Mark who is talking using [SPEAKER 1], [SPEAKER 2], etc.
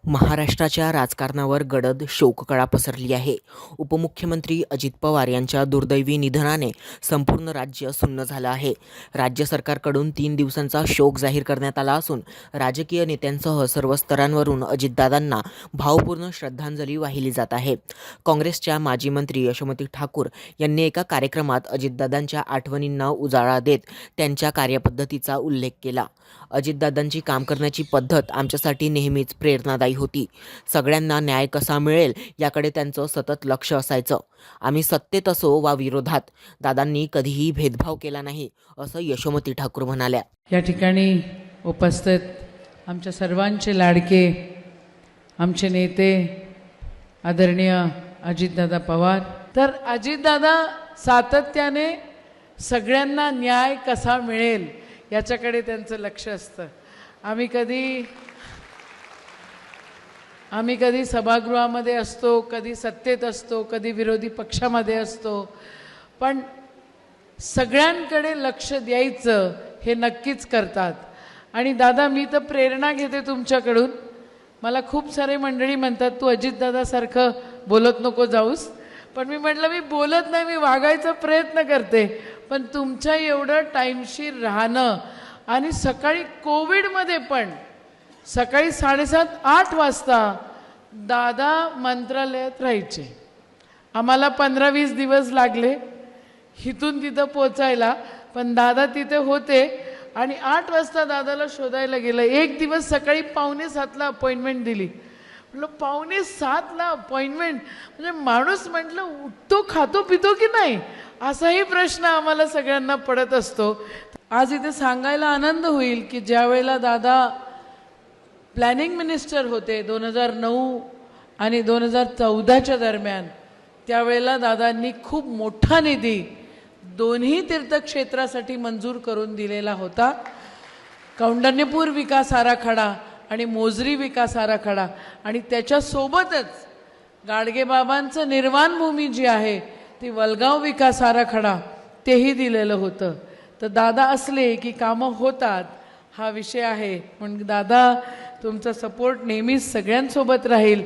[SPEAKER 1] महाराष्ट्राच्या राजकारणावर गडद शोककळा पसरली आहे. उपमुख्यमंत्री अजित पवार यांच्या दुर्दैवी निधनाने संपूर्ण राज्य सुन्न झालं आहे. राज्य सरकारकडून 3 दिवसांचा शोक जाहीर करण्यात आला असून राजकीय नेत्यांसह सर्व स्तरांवरून अजितदादांना भावपूर्ण श्रद्धांजली वाहिली जात आहे. काँग्रेसच्या माजी मंत्री यशोमती ठाकूर यांनी एका कार्यक्रमात अजितदादांच्या आठवणींना उजाळा देत त्यांच्या कार्यपद्धतीचा उल्लेख केला. अजितदादांची काम करण्याची पद्धत आमच्यासाठी नेहमीच प्रेरणादायी होती. सगळ्यांना न्याय कसा मिळेल याकडे त्यांचं सतत लक्ष असायचं. आम्ही सत्तेत असो वा विरोधात, दादांनी कधीही भेदभाव केला नाही, असं यशोमती ठाकूर म्हणाल्या.
[SPEAKER 2] या ठिकाणी उपस्थित आमच्या सर्वांचे लाडके आमचे नेते आदरणीय अजितदादा पवार. तर अजितदादा सातत्याने सगळ्यांना न्याय कसा मिळेल याच्याकडे त्यांचं लक्ष असतं. आम्ही कधी सभागृहामध्ये असतो, कधी सत्तेत असतो, कधी विरोधी पक्षामध्ये असतो, पण सगळ्यांकडे लक्ष द्यायचं हे नक्कीच करतात. आणि दादा, मी तर प्रेरणा घेते तुमच्याकडून. मला खूप सारे मंडळी म्हणतात तू अजितदादासारखं बोलत नको जाऊस, पण मी म्हटलं मी बोलत नाही, मी वागायचा प्रयत्न करते. पण तुमच्या एवढं टाईमशीर राहणं आणि सकाळी कोविडमध्ये पण सकाळी 7:30-8 वाजता दादा मंत्रालयात राहायचे. आम्हाला 15-20 दिवस लागले इथून तिथं पोचायला, पण दादा तिथे होते. आणि 8 वाजता दादाला शोधायला गेलं. एक दिवस सकाळी 6:45ला अपॉइंटमेंट दिली. म्हटलं 6:45ला अपॉइंटमेंट म्हणजे माणूस म्हटलं उठतो खातो पितो की नाही, असाही प्रश्न आम्हाला सगळ्यांना पडत असतो. आज इथे सांगायला आनंद होईल की ज्या वेळेला दादा प्लॅनिंग मिनिस्टर होते 2009 आणि 2014च्या दरम्यान, त्यावेळेला दादांनी खूप मोठा निधी दोन्ही तीर्थक्षेत्रासाठी मंजूर करून दिलेला होता. कौंडण्यपूर विकास आराखडा आणि मोजरी विकास आराखडा, आणि त्याच्यासोबतच गाडगेबाबांचं निर्वाणभूमी जी आहे ती वलगाव विकास आराखडा तेही दिलेलं होतं. तर दादा असले की कामं होतात, हा विषय आहे. म्हणून दादा तुमचा सपोर्ट नेहमीच सगळ्यांसोबत राहील.